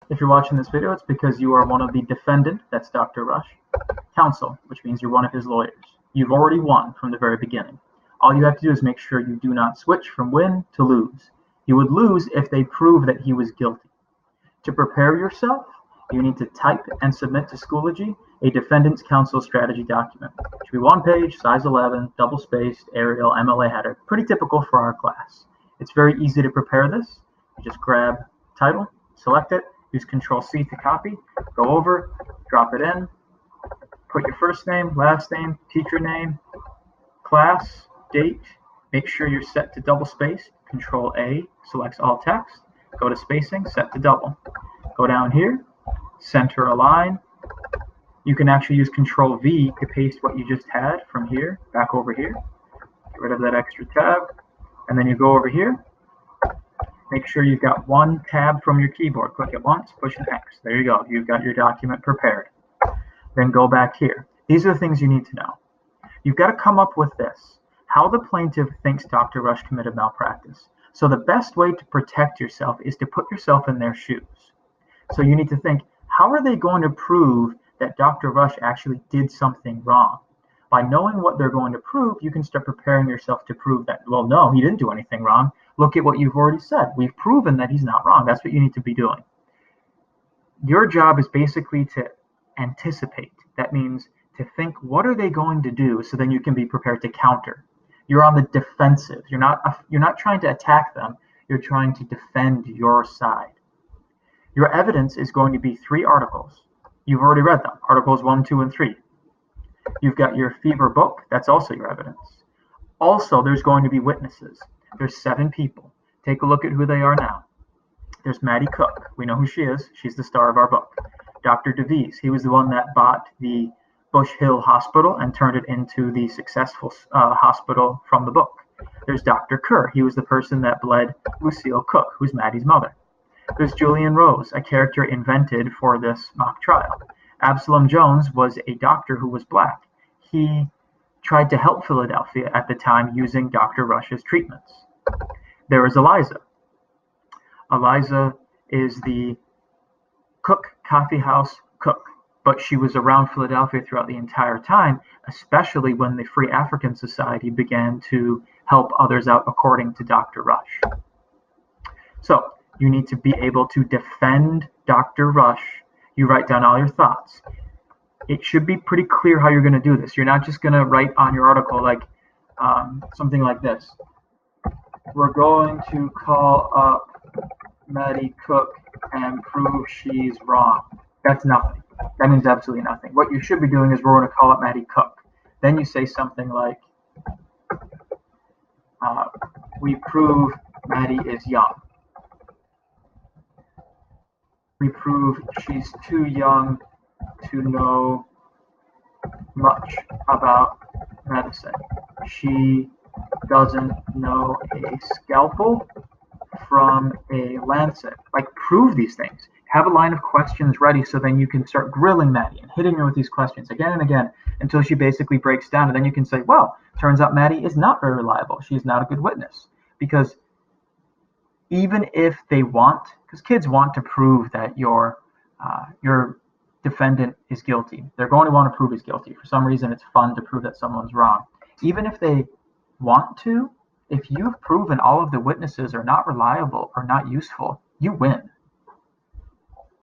If you're watching this video, it's because you are one of the defendant, that's Dr. Rush, counsel, which means you're one of his lawyers. You've already won from the very beginning. All you have to do is make sure you do not switch from win to lose. You would lose if they prove that he was guilty. To prepare yourself, you need to type and submit to Schoology a defendant's counsel strategy document. It should be one page, size 11, double-spaced, Arial, MLA header. Pretty typical for our class. It's very easy to prepare this. You just grab title, select it, use Control-C to copy, go over, drop it in, put your first name, last name, teacher name, class, date. Make sure you're set to double space. Control-A selects all text. Go to spacing, set to double. Go down here, center align. You can actually use Control-V to paste what you just had from here back over here. Get rid of that extra tab. And then you go over here. Make sure you've got one tab from your keyboard. Click it once, push an X. There you go. You've got your document prepared. Then go back here. These are the things you need to know. You've got to come up with this. How the plaintiff thinks Dr. Rush committed malpractice. So the best way to protect yourself is to put yourself in their shoes. So you need to think, how are they going to prove that Dr. Rush actually did something wrong? By knowing what they're going to prove, you can start preparing yourself to prove that, well, no, he didn't do anything wrong. Look at what you've already said. We've proven that he's not wrong. That's what you need to be doing. Your job is basically to anticipate. That means to think, what are they going to do? So then you can be prepared to counter. You're on the defensive. You're not trying to attack them. You're trying to defend your side. Your evidence is going to be 3 articles. You've already read them, articles 1, 2, and 3. You've got your fever book. That's also your evidence. Also, there's going to be witnesses. There's 7 people. Take a look at who they are now. There's Maddie Cook. We know who she is. She's the star of our book. Dr. DeVries. He was the one that bought the Bush Hill Hospital and turned it into the successful hospital from the book. There's Dr. Kerr. He was the person that bled Lucille Cook, who's Maddie's mother. There's Julian Rose, a character invented for this mock trial. Absalom Jones was a doctor who was black. He tried to help Philadelphia at the time using Dr. Rush's treatments. There is Eliza. Eliza is the Cook Coffee House cook, but she was around Philadelphia throughout the entire time, especially when the Free African Society began to help others out according to Dr. Rush. So you need to be able to defend Dr. Rush. You write down all your thoughts. It should be pretty clear how you're going to do this. You're not just going to write on your article like something like this. We're going to call up Maddie Cook and prove she's wrong. That's nothing. That means absolutely nothing. What you should be doing is we're going to call up Maddie Cook. Then you say something like, we prove Maddie is young. We prove she's too young to know much about medicine. She doesn't know a scalpel from a lancet. Like, prove these things. Have a line of questions ready so then you can start grilling Maddie and hitting her with these questions again and again until she basically breaks down. And then you can say, well, turns out Maddie is not very reliable. She's not a good witness. Because even if they want, because kids want to prove that your defendant is guilty. They're going to want to prove he's guilty. For some reason, it's fun to prove that someone's wrong. Even if they want to, if you've proven all of the witnesses are not reliable or not useful, you win.